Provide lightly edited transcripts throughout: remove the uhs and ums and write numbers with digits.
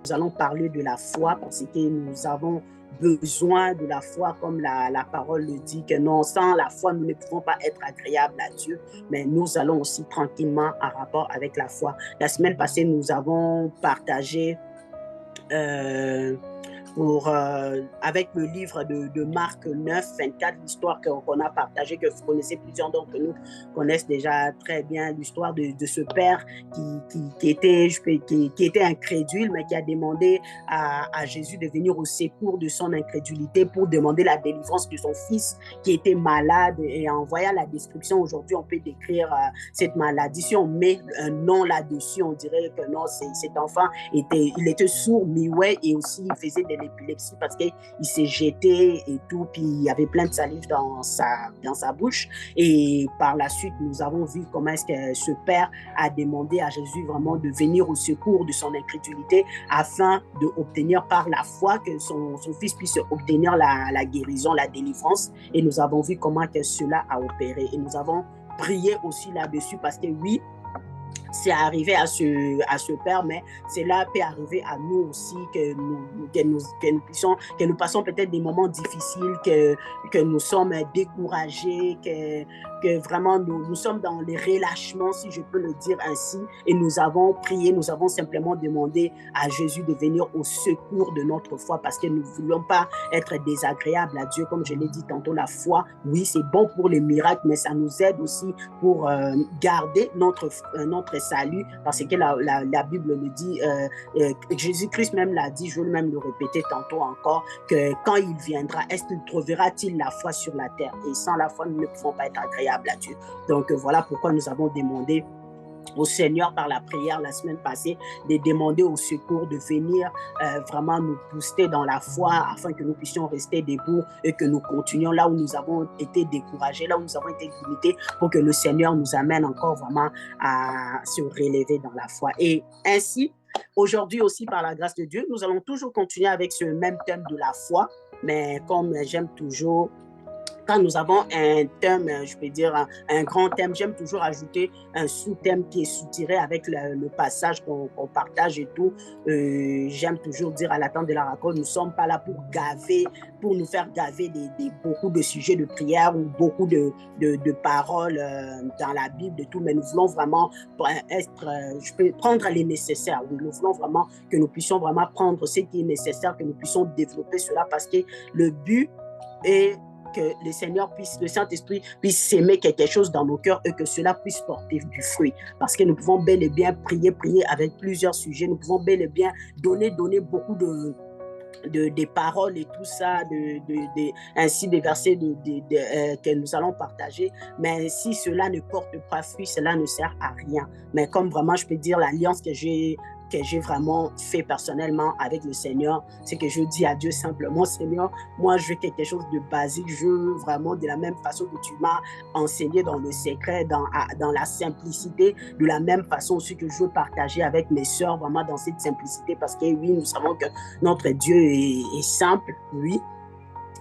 nous allons parler de la foi parce que nous avons besoin de la foi, comme la parole le dit, que non, sans la foi, nous ne pouvons pas être agréables à Dieu, mais nous allons aussi tranquillement en rapport avec la foi. La semaine passée, nous avons partagé euh, avec le livre de Marc 9, 24, l'histoire qu'on a partagée, que vous connaissez, plusieurs d'entre nous connaissent déjà très bien l'histoire de ce père qui était incrédule, mais qui a demandé à Jésus de venir au secours de son incrédulité pour demander la délivrance de son fils qui était malade. Et en voyant la description aujourd'hui, on peut décrire cette maladie. Si on met un nom là-dessus, on dirait que non, cet enfant il était sourd, muet, et aussi il faisait de l'épilepsie parce qu'il s'est jeté et tout, puis il y avait plein de salive dans sa bouche. Et par la suite, nous avons vu comment est-ce que ce père a demandé à Jésus vraiment de venir au secours de son incrédulité afin d'obtenir par la foi que son fils puisse obtenir la guérison, la délivrance. Et nous avons vu comment que cela a opéré. Et nous avons prié aussi là-dessus parce que oui, c'est arrivé à ce père, mais cela peut arriver à nous aussi, que nous passons peut-être des moments difficiles, que nous sommes découragés, que vraiment nous sommes dans les relâchements, si je peux le dire ainsi, et nous avons prié, nous avons simplement demandé à Jésus de venir au secours de notre foi, parce que nous ne voulons pas être désagréables à Dieu. Comme je l'ai dit tantôt, la foi, oui, c'est bon pour les miracles, mais ça nous aide aussi pour garder notre salut, parce que la Bible le dit, Jésus-Christ même l'a dit, je vais même le répéter tantôt encore, que quand il viendra, est-ce qu'il trouvera-t-il la foi sur la terre? Et sans la foi, nous ne pouvons pas être agréables à Dieu. Donc voilà pourquoi nous avons demandé au Seigneur par la prière la semaine passée, de demander au secours de venir vraiment nous booster dans la foi afin que nous puissions rester debout et que nous continuions là où nous avons été découragés, là où nous avons été limités, pour que le Seigneur nous amène encore vraiment à se relever dans la foi. Et ainsi, aujourd'hui aussi, par la grâce de Dieu, nous allons toujours continuer avec ce même thème de la foi, mais comme j'aime toujours, quand nous avons un thème, je peux dire un grand thème, j'aime toujours ajouter un sous-thème qui est soutiré avec le passage qu'on partage et tout. J'aime toujours dire à l'attente de la raconte, nous ne sommes pas là pour nous faire gaver beaucoup de sujets de prière ou beaucoup de paroles dans la Bible et tout, mais nous voulons vraiment je peux prendre les nécessaires. Nous voulons vraiment que nous puissions vraiment prendre ce qui est nécessaire, que nous puissions développer cela, parce que le but est que le Seigneur puisse, le Saint-Esprit puisse s'aimer quelque chose dans nos cœurs et que cela puisse porter du fruit. Parce que nous pouvons bel et bien prier avec plusieurs sujets. Nous pouvons bel et bien donner beaucoup des paroles et tout ça, ainsi des versets que nous allons partager. Mais si cela ne porte pas fruit, cela ne sert à rien. Mais comme vraiment, je peux dire, l'alliance que j'ai vraiment fait personnellement avec le Seigneur, c'est que je dis à Dieu simplement, Seigneur, moi je veux quelque chose de basique, je veux vraiment de la même façon que tu m'as enseigné dans le secret, dans la simplicité, de la même façon aussi que je veux partager avec mes sœurs, vraiment dans cette simplicité, parce que oui, nous savons que notre Dieu est simple, oui,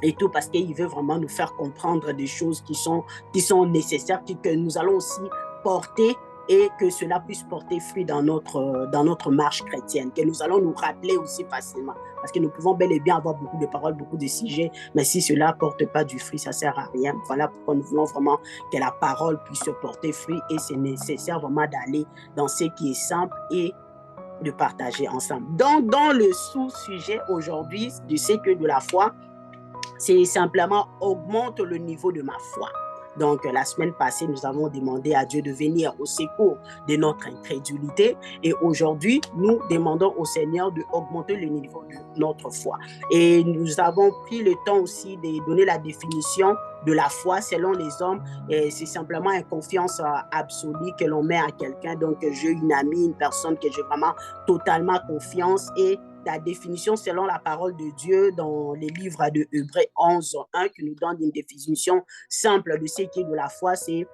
et tout, parce qu'il veut vraiment nous faire comprendre des choses qui sont nécessaires, que nous allons aussi porter, et que cela puisse porter fruit dans notre marche chrétienne, que nous allons nous rappeler aussi facilement. Parce que nous pouvons bel et bien avoir beaucoup de paroles, beaucoup de sujets, mais si cela ne porte pas du fruit, ça ne sert à rien. Voilà pourquoi nous voulons vraiment que la parole puisse porter fruit, et c'est nécessaire vraiment d'aller dans ce qui est simple et de partager ensemble. Donc, dans le sous-sujet aujourd'hui du sécules de la foi, c'est simplement augmente le niveau de ma foi. Donc, la semaine passée, nous avons demandé à Dieu de venir au secours de notre incrédulité. Et aujourd'hui, nous demandons au Seigneur d'augmenter le niveau de notre foi. Et nous avons pris le temps aussi de donner la définition de la foi selon les hommes. Et c'est simplement une confiance absolue que l'on met à quelqu'un. Donc, j'ai une amie, une personne que j'ai vraiment totalement confiance, et la définition selon la parole de Dieu dans les livres de Hébreux 11, 1, qui nous donne une définition simple de ce qui est de la foi, c'est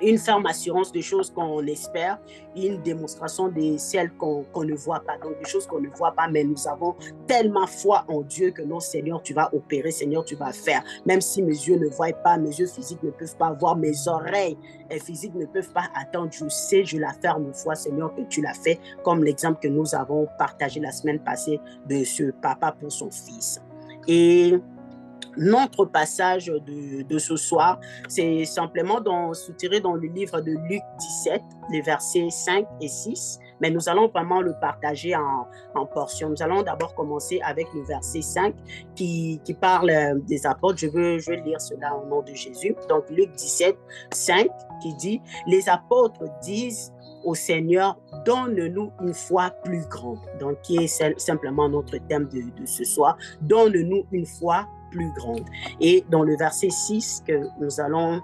une ferme assurance de choses qu'on espère, une démonstration de celles qu'on ne voit pas, donc des choses qu'on ne voit pas, mais nous avons tellement foi en Dieu que non, Seigneur, tu vas opérer, Seigneur, tu vas faire, même si mes yeux ne voient pas, mes yeux physiques ne peuvent pas voir, mes oreilles physiques ne peuvent pas attendre, je sais, je la ferme foi, Seigneur, que tu l'as fait, comme l'exemple que nous avons partagé la semaine passée de ce papa pour son fils. Et notre passage de ce soir, c'est simplement soutiré dans le livre de Luc 17, les versets 5 et 6. Mais nous allons vraiment le partager en portions. Nous allons d'abord commencer avec le verset 5 qui parle des apôtres. Je veux lire cela au nom de Jésus. Donc Luc 17, 5 qui dit « Les apôtres disent au Seigneur, donne-nous une foi plus grande. » Donc qui est simplement notre thème de ce soir. « Donne-nous une foi plus grande. » Et dans le verset 6 que nous allons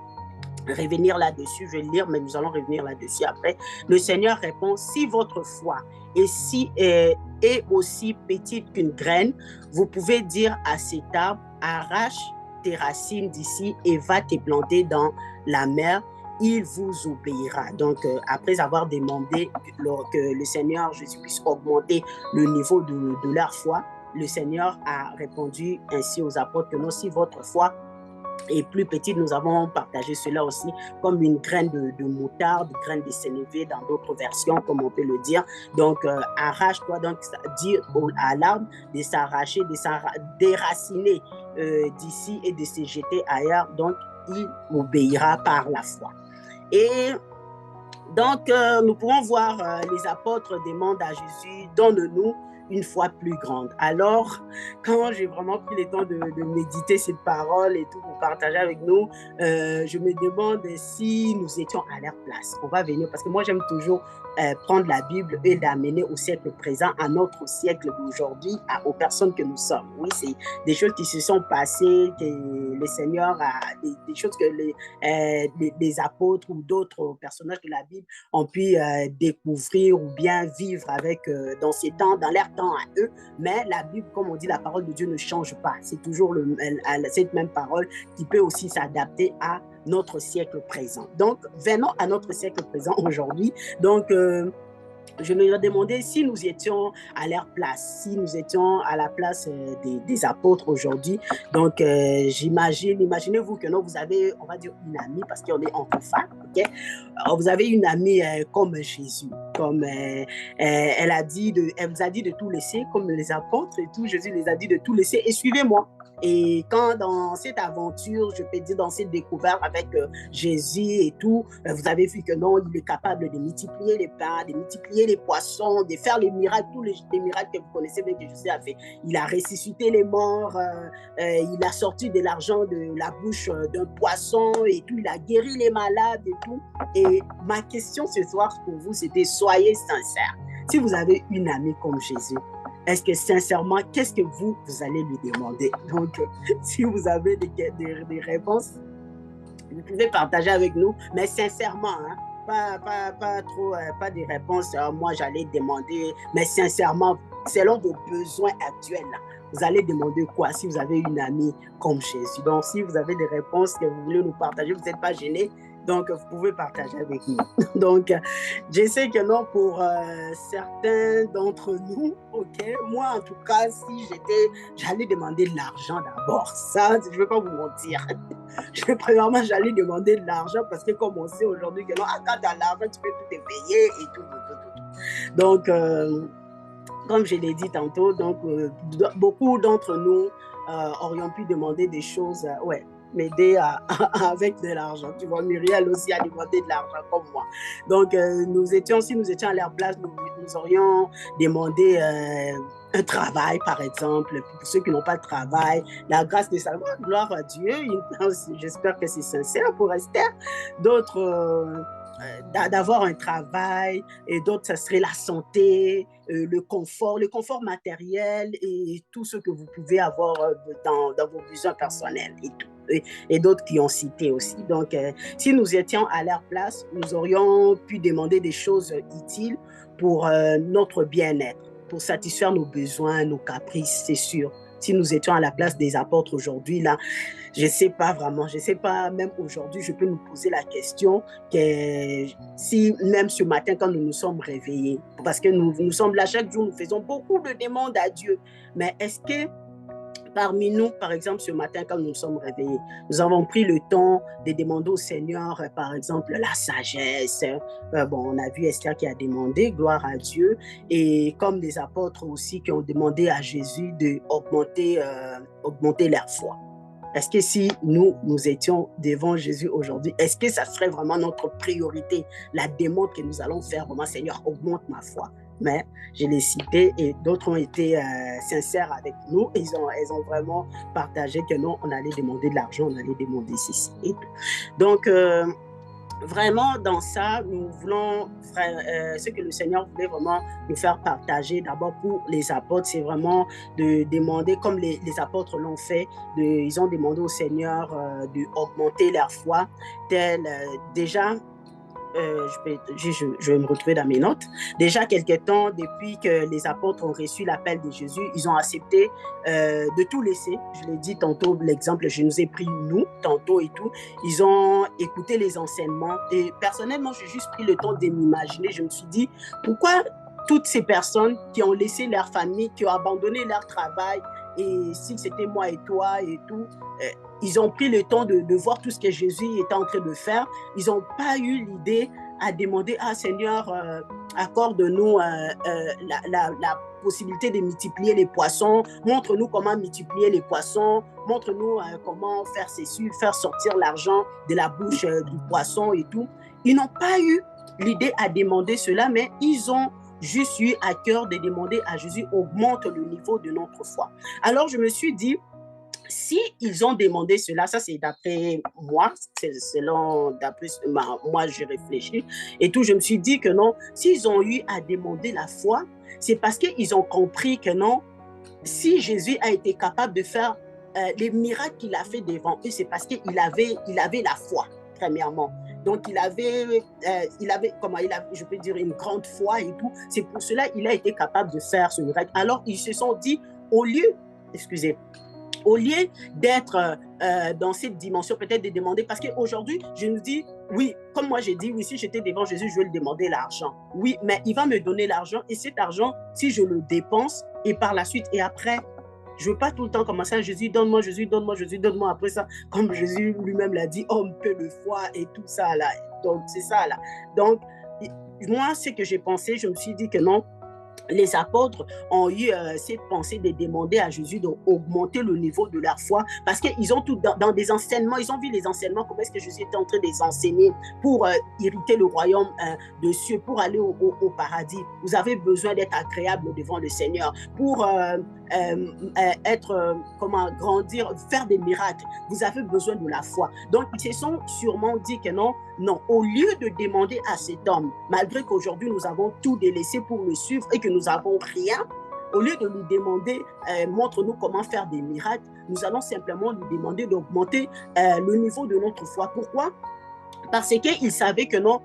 revenir là-dessus, je vais le lire, mais nous allons revenir là-dessus après. Le Seigneur répond, si votre foi est aussi petite qu'une graine, vous pouvez dire à cet arbre, arrache tes racines d'ici et va te planter dans la mer, il vous obéira. Donc, après avoir demandé que le Seigneur Jésus puisse augmenter le niveau de leur foi, le Seigneur a répondu ainsi aux apôtres que non, si votre foi est plus petite, nous avons partagé cela aussi comme une graine de moutarde, graine de sénévé dans d'autres versions, comme on peut le dire. Donc, arrache-toi, donc dire à l'arbre de s'arracher, de déraciner d'ici et de se jeter ailleurs. Donc, il obéira par la foi. Et donc, nous pouvons voir les apôtres demandent à Jésus, donne-nous une foi plus grande. Alors, quand j'ai vraiment pris le temps de méditer cette parole et tout pour partager avec nous, je me demande si nous étions à leur place. On va venir, parce que moi, j'aime toujours prendre la Bible et l'amener au siècle présent, à notre siècle d'aujourd'hui, aux personnes que nous sommes. Oui, c'est des choses qui se sont passées, que le Seigneur a, des choses que les apôtres ou d'autres personnages de la Bible ont pu découvrir ou bien vivre avec dans ces temps, dans leur temps à eux. Mais la Bible, comme on dit, la parole de Dieu ne change pas. C'est toujours cette même parole qui peut aussi s'adapter à notre siècle présent. Donc, venons à notre siècle présent aujourd'hui. Donc, je me demandais si nous étions à leur place, si nous étions à la place des apôtres aujourd'hui. Donc, imaginez-vous que non, vous avez, on va dire, une amie, parce qu'on est entre femmes, ok? Alors, vous avez une amie comme Jésus, comme elle vous a dit de tout laisser, comme les apôtres et tout. Jésus les a dit de tout laisser et suivez-moi. Et quand dans cette aventure, je peux dire dans cette découverte avec Jésus et tout, vous avez vu que non, il est capable de multiplier les pains, de multiplier les poissons, de faire les miracles, tous les miracles que vous connaissez bien que Jésus a fait. Il a ressuscité les morts, il a sorti de l'argent de la bouche d'un poisson et tout, il a guéri les malades et tout. Et ma question ce soir pour vous, c'était soyez sincères. Si vous avez une amie comme Jésus, est-ce que sincèrement, qu'est-ce que vous allez lui demander? Donc, si vous avez des réponses, vous pouvez partager avec nous, mais sincèrement, hein, pas trop, pas des réponses, moi j'allais demander, mais sincèrement, selon vos besoins actuels, là, vous allez demander quoi si vous avez une amie comme Jésus? Donc, si vous avez des réponses que vous voulez nous partager, vous n'êtes pas gênés. Donc, vous pouvez partager avec nous. Donc, je sais que non, pour certains d'entre nous, ok, moi en tout cas, si j'allais demander de l'argent d'abord. Ça, je ne vais pas vous mentir. Premièrement, j'allais demander de l'argent parce que comme on sait aujourd'hui que non, quand tu as l'argent, tu peux tout te payer et tout. Donc, comme je l'ai dit tantôt, donc, beaucoup d'entre nous aurions pu demander des choses, ouais, m'aider avec de l'argent. Tu vois, Muriel aussi a demandé de l'argent comme moi. Donc, si nous étions à leur place, nous aurions demandé un travail, par exemple, pour ceux qui n'ont pas de travail, la grâce de sa gloire à Dieu. J'espère que c'est sincère pour Esther. D'autres, d'avoir un travail, et d'autres, ça serait la santé, le confort matériel et tout ce que vous pouvez avoir dans vos besoins personnels et tout. Et d'autres qui ont cité aussi. Donc, si nous étions à leur place, nous aurions pu demander des choses utiles pour notre bien-être, pour satisfaire nos besoins, nos caprices, c'est sûr. si nous étions à la place des apôtres aujourd'hui, là, je ne sais pas vraiment, je ne sais pas, même aujourd'hui, je peux nous poser la question que si même ce matin, quand nous nous sommes réveillés, parce que nous sommes là chaque jour, nous faisons beaucoup de demandes à Dieu, mais est-ce que parmi nous, par exemple, ce matin, quand nous nous sommes réveillés, nous avons pris le temps de demander au Seigneur, par exemple, la sagesse. Bon, on a vu Esther qui a demandé, gloire à Dieu, et comme des apôtres aussi qui ont demandé à Jésus d'augmenter augmenter leur foi. Est-ce que si nous étions devant Jésus aujourd'hui, est-ce que ça serait vraiment notre priorité, la demande que nous allons faire, vraiment, Seigneur, augmente ma foi? Mais je l'ai cité et d'autres ont été sincères avec nous. Elles ont vraiment partagé que non, on allait demander de l'argent, on allait demander ceci et tout. Donc, vraiment, dans ça, nous voulons, ce que le Seigneur voulait vraiment nous faire partager, d'abord pour les apôtres, c'est vraiment de demander, comme les apôtres l'ont fait, ils ont demandé au Seigneur d'augmenter leur foi, déjà, je vais me retrouver dans mes notes. Déjà, quelque temps, depuis que les apôtres ont reçu l'appel de Jésus, ils ont accepté de tout laisser. Je l'ai dit tantôt, l'exemple, je nous ai pris nous, tantôt et tout. Ils ont écouté les enseignements. Et personnellement, j'ai juste pris le temps de m'imaginer. Je me suis dit, pourquoi toutes ces personnes qui ont laissé leur famille, qui ont abandonné leur travail, et si c'était moi et toi et tout, ils ont pris le temps de voir tout ce que Jésus était en train de faire. Ils n'ont pas eu l'idée à demander, ah Seigneur, accorde-nous la possibilité de multiplier les poissons, montre-nous comment multiplier les poissons, montre-nous comment faire ceci, faire sortir l'argent de la bouche du poisson et tout. Ils n'ont pas eu l'idée à demander cela, mais ils ont juste eu à cœur de demander à Jésus, augmente le niveau de notre foi. Alors je me suis dit, si ils ont demandé cela, ça c'est d'après moi, c'est selon d'après moi j'ai réfléchi et tout, je me suis dit que non, s'ils ont eu à demander la foi, c'est parce qu'ils ont compris que non, si Jésus a été capable de faire les miracles qu'il a fait devant eux, c'est parce qu'il avait la foi, premièrement. Donc il avait je peux dire, une grande foi et tout. C'est pour cela qu'il a été capable de faire ce miracle. Alors ils se sont dit, au lieu d'être dans cette dimension, peut-être de demander, parce qu'aujourd'hui, je nous dis, oui, comme moi j'ai dit, oui, si j'étais devant Jésus, je vais lui demander l'argent. Oui, mais il va me donner l'argent, et cet argent, si je le dépense, et par la suite, et après, je ne veux pas tout le temps commencer à Jésus, donne-moi, Jésus, donne-moi, Jésus, donne-moi. Après ça, comme Jésus lui-même l'a dit, homme peu de foi et tout ça là. Donc, c'est ça là. Donc, moi, ce que j'ai pensé, je me suis dit que non, les apôtres ont eu cette pensée de demander à Jésus d'augmenter le niveau de leur foi parce qu'ils ont tout dans des enseignements, ils ont vu les enseignements, comment est-ce que Jésus était en train de les enseigner pour hériter le royaume de cieux, pour aller au paradis. Vous avez besoin d'être agréable devant le Seigneur, pour grandir, faire des miracles. Vous avez besoin de la foi. Donc, ils se sont sûrement dit que non, au lieu de demander à cet homme, malgré qu'aujourd'hui nous avons tout délaissé pour le suivre et que nous n'avons rien, au lieu de lui demander, montre-nous comment faire des miracles, nous allons simplement lui demander d'augmenter le niveau de notre foi. Pourquoi? Parce qu'ils savaient que non,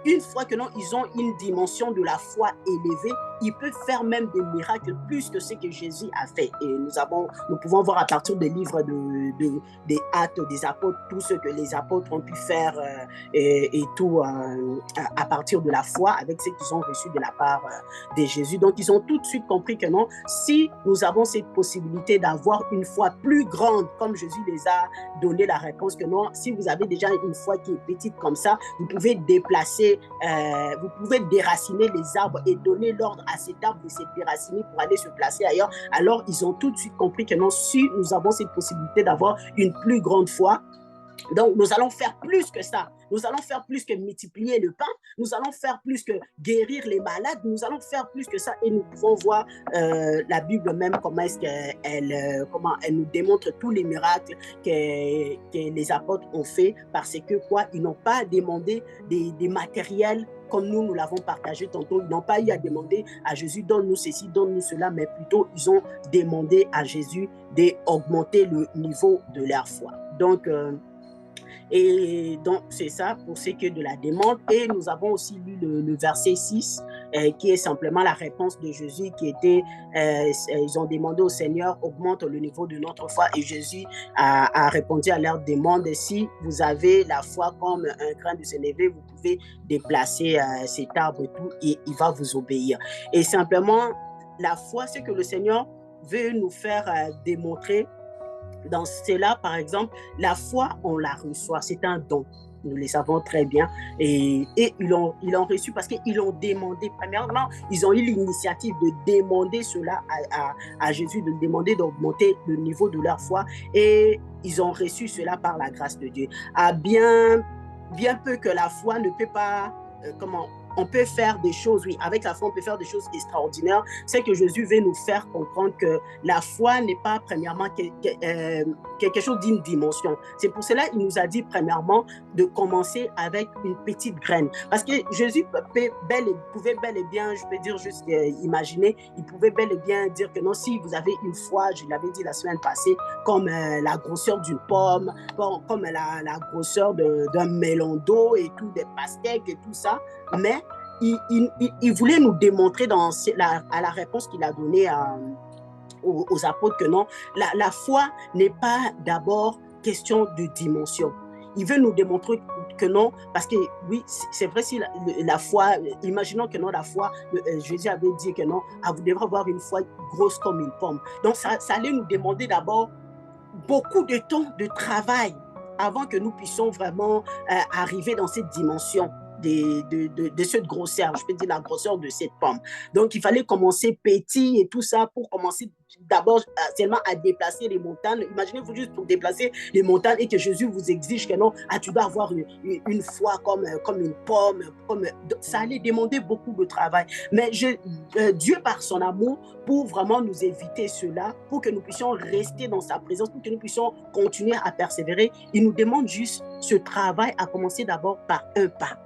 une fois que non, ils ont une dimension de la foi élevée, ils peuvent faire même des miracles plus que ce que Jésus a fait. Et nous pouvons voir à partir des livres des Actes des Apôtres, tout ce que les apôtres ont pu faire et tout à partir de la foi avec ce qu'ils ont reçu de la part de Jésus. Donc, ils ont tout de suite compris que non, si nous avons cette possibilité d'avoir une foi plus grande, comme Jésus les a donné la réponse que non, si vous avez déjà une foi qui est petite comme ça, vous pouvez déplacer, vous pouvez déraciner les arbres et donner l'ordre à cet arbre de se déraciner pour aller se placer ailleurs. Alors, ils ont tout de suite compris que non, si nous avons cette possibilité d'avoir une plus grande foi, donc nous allons faire plus que ça. Nous allons faire plus que multiplier le pain. Nous allons faire plus que guérir les malades. Nous allons faire plus que ça. Et nous pouvons voir la Bible même, comment elle nous démontre tous les miracles que les apôtres ont fait, parce que quoi, ils n'ont pas demandé des matériels comme nous l'avons partagé tantôt. Ils n'ont pas eu à demander à Jésus, donne-nous ceci, donne-nous cela, mais plutôt ils ont demandé à Jésus d'augmenter le niveau de leur foi. Et donc, c'est ça pour ce qui est de la demande. Et nous avons aussi lu le verset 6 qui est simplement la réponse de Jésus qui était, ils ont demandé au Seigneur, augmente le niveau de notre foi, et Jésus a répondu à leur demande, si vous avez la foi comme un grain de sénévé, vous pouvez déplacer cet arbre et tout, et il va vous obéir. Et simplement, la foi, c'est que le Seigneur veut nous faire démontrer dans cela. Par exemple, la foi, on la reçoit, c'est un don. Nous le savons très bien. Et ils l'ont reçu parce qu'ils l'ont demandé. Premièrement, ils ont eu l'initiative de demander cela à Jésus, de demander d'augmenter le niveau de leur foi. Et ils ont reçu cela par la grâce de Dieu. Bien peu que la foi ne peut pas, on peut faire des choses, oui, avec la foi, on peut faire des choses extraordinaires. C'est que Jésus veut nous faire comprendre que la foi n'est pas premièrement quelque chose d'une dimension. C'est pour cela qu'il nous a dit premièrement de commencer avec une petite graine. Parce que Jésus pouvait bel et bien, je peux dire juste imaginer, il pouvait bel et bien dire que non, si vous avez une foi, je l'avais dit la semaine passée, comme la grosseur d'une pomme, comme la grosseur d'un melon d'eau et tout, des pastèques et tout ça, mais il voulait nous démontrer à la réponse qu'il a donnée aux apôtres que non, la foi n'est pas d'abord question de dimension. Il veut nous démontrer que non, parce que oui, c'est vrai, si la foi, imaginons que non, la foi, Jésus avait dit que non, vous devrez avoir une foi grosse comme une pomme. Donc ça allait nous demander d'abord beaucoup de temps de travail avant que nous puissions vraiment arriver dans cette dimension de cette grosseur, je peux dire la grosseur de cette pomme. Donc, il fallait commencer petit et tout ça pour commencer d'abord seulement à déplacer les montagnes. Imaginez-vous juste pour déplacer les montagnes et que Jésus vous exige que non, tu dois avoir une foi comme une pomme. Ça allait demander beaucoup de travail. Mais Dieu, par son amour, pour vraiment nous éviter cela, pour que nous puissions rester dans sa présence, pour que nous puissions continuer à persévérer, il nous demande juste ce travail à commencer d'abord par un pas.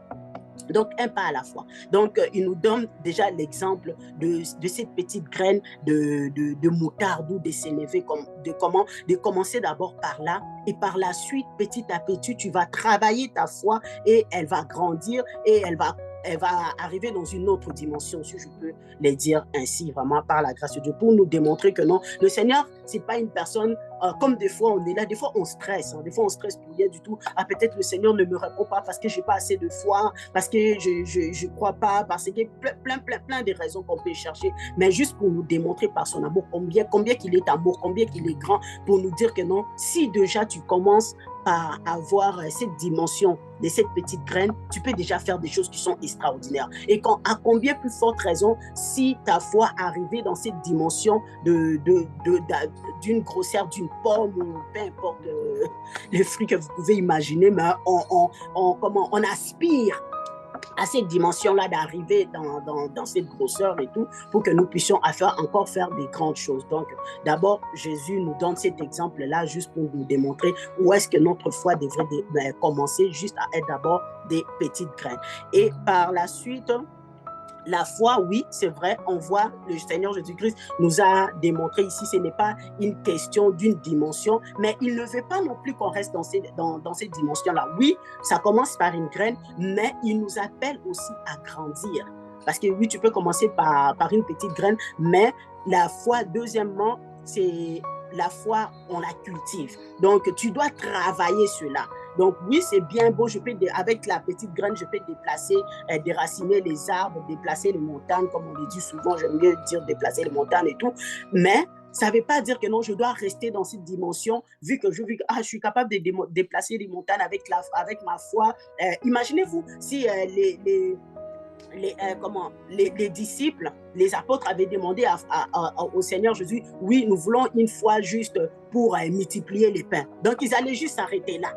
Donc, un pas à la fois. Donc, il nous donne déjà l'exemple de cette petite graine de moutarde ou de sénévé, de commencer d'abord par là, et par la suite, petit à petit, tu vas travailler ta foi et elle va grandir et elle va arriver dans une autre dimension, si je peux les dire ainsi, vraiment par la grâce de Dieu, pour nous démontrer que non, le Seigneur, c'est pas une personne, comme des fois on est là, des fois on stresse, des fois on stresse pour rien du tout. Peut-être le Seigneur ne me répond pas parce que j'ai pas assez de foi, parce que je crois pas, parce que plein de raisons qu'on peut chercher, mais juste pour nous démontrer par son amour combien qu'il est amour, combien qu'il est grand, pour nous dire que non, si déjà tu commences à avoir cette dimension de cette petite graine, tu peux déjà faire des choses qui sont extraordinaires. Et à combien plus forte raison, si ta foi arrivait dans cette dimension d'une grosseur d'une pomme, ou peu importe les fruits que vous pouvez imaginer, mais on aspire à cette dimension-là d'arriver dans cette grosseur et tout, pour que nous puissions encore faire des grandes choses. Donc, d'abord, Jésus nous donne cet exemple-là juste pour nous démontrer où est-ce que notre foi devrait commencer, juste à être d'abord des petites graines. Et par la suite, la foi, oui, c'est vrai, on voit le Seigneur Jésus-Christ nous a démontré ici, ce n'est pas une question d'une dimension, mais il ne veut pas non plus qu'on reste dans cette dimension-là. Oui, ça commence par une graine, mais il nous appelle aussi à grandir. Parce que oui, tu peux commencer par une petite graine, mais la foi, deuxièmement, c'est la foi, on la cultive. Donc, tu dois travailler cela. Donc oui, c'est bien beau, avec la petite graine, je peux déplacer, déraciner les arbres, déplacer les montagnes, comme on le dit souvent, j'aime mieux dire déplacer les montagnes et tout, mais ça ne veut pas dire que non, je dois rester dans cette dimension, vu que je suis capable de déplacer les montagnes avec ma foi. Imaginez-vous si les disciples, les apôtres avaient demandé au Seigneur Jésus, oui, nous voulons une foi juste pour multiplier les pains. Donc, ils allaient juste s'arrêter là,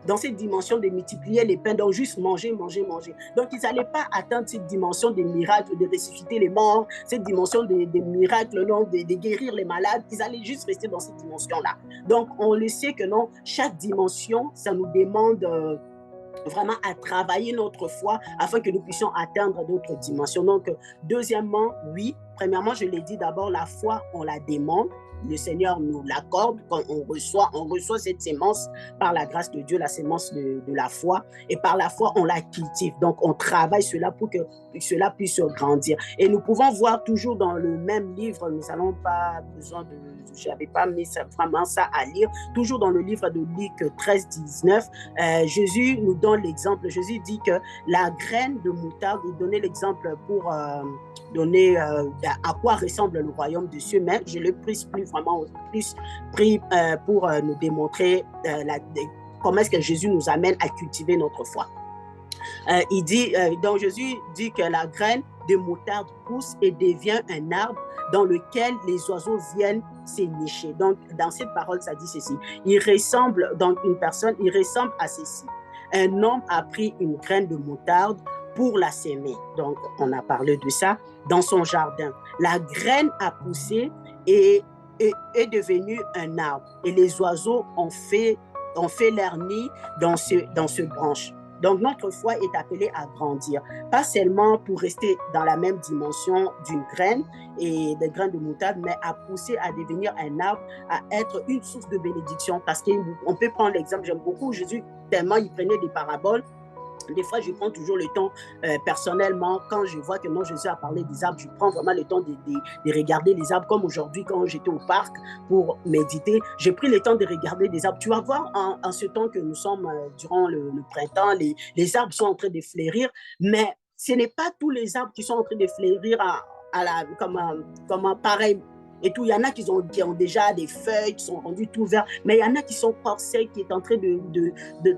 dans cette dimension de multiplier les pains, donc juste manger. Donc, ils n'allaient pas atteindre cette dimension des miracles, de ressusciter les morts, cette dimension des miracles, non, de guérir les malades. Ils allaient juste rester dans cette dimension-là. Donc, on le sait que non, chaque dimension, ça nous demande vraiment à travailler notre foi afin que nous puissions atteindre d'autres dimensions. Donc, deuxièmement, oui, premièrement, je l'ai dit d'abord, la foi, on la demande. le Seigneur nous l'accorde, quand on reçoit cette sémence par la grâce de Dieu, la sémence de la foi, et par la foi, on la cultive. Donc, on travaille cela pour que cela puisse grandir. Et nous pouvons voir toujours dans le même livre, nous n'allons pas besoin de, je n'avais pas mis vraiment ça à lire, toujours dans le livre de Luc 13, 19, Jésus nous donne l'exemple. Jésus dit que la graine de moutarde, il donnait l'exemple pour donner à quoi ressemble le royaume des cieux, mais je l'ai pris pour nous démontrer comment est-ce que Jésus nous amène à cultiver notre foi. Donc Jésus dit que la graine de moutarde pousse et devient un arbre dans lequel les oiseaux viennent s'énicher. Donc dans cette parole, ça dit ceci. Il ressemble à ceci. Un homme a pris une graine de moutarde pour la s'aimer. Donc, on a parlé de ça dans son jardin. La graine a poussé et est devenue un arbre. Et les oiseaux ont fait leur nid dans ce branche. Donc, notre foi est appelée à grandir, pas seulement pour rester dans la même dimension d'une graine et des graines de moutarde, mais à pousser, à devenir un arbre, à être une source de bénédiction. Parce qu'on peut prendre l'exemple, j'aime beaucoup Jésus, tellement il prenait des paraboles. Des fois, je prends toujours le temps personnellement, quand je vois que non, Jésus a parlé des arbres, je prends vraiment le temps de regarder les arbres, comme aujourd'hui, quand j'étais au parc pour méditer, j'ai pris le temps de regarder des arbres. Tu vas voir, en ce temps que nous sommes durant le printemps, les arbres sont en train de fleurir, mais ce n'est pas tous les arbres qui sont en train de fleurir comme pareil. Et tout, il y en a qui ont déjà des feuilles, qui sont rendues tout verts, mais il y en a qui sont encore secs, qui est en train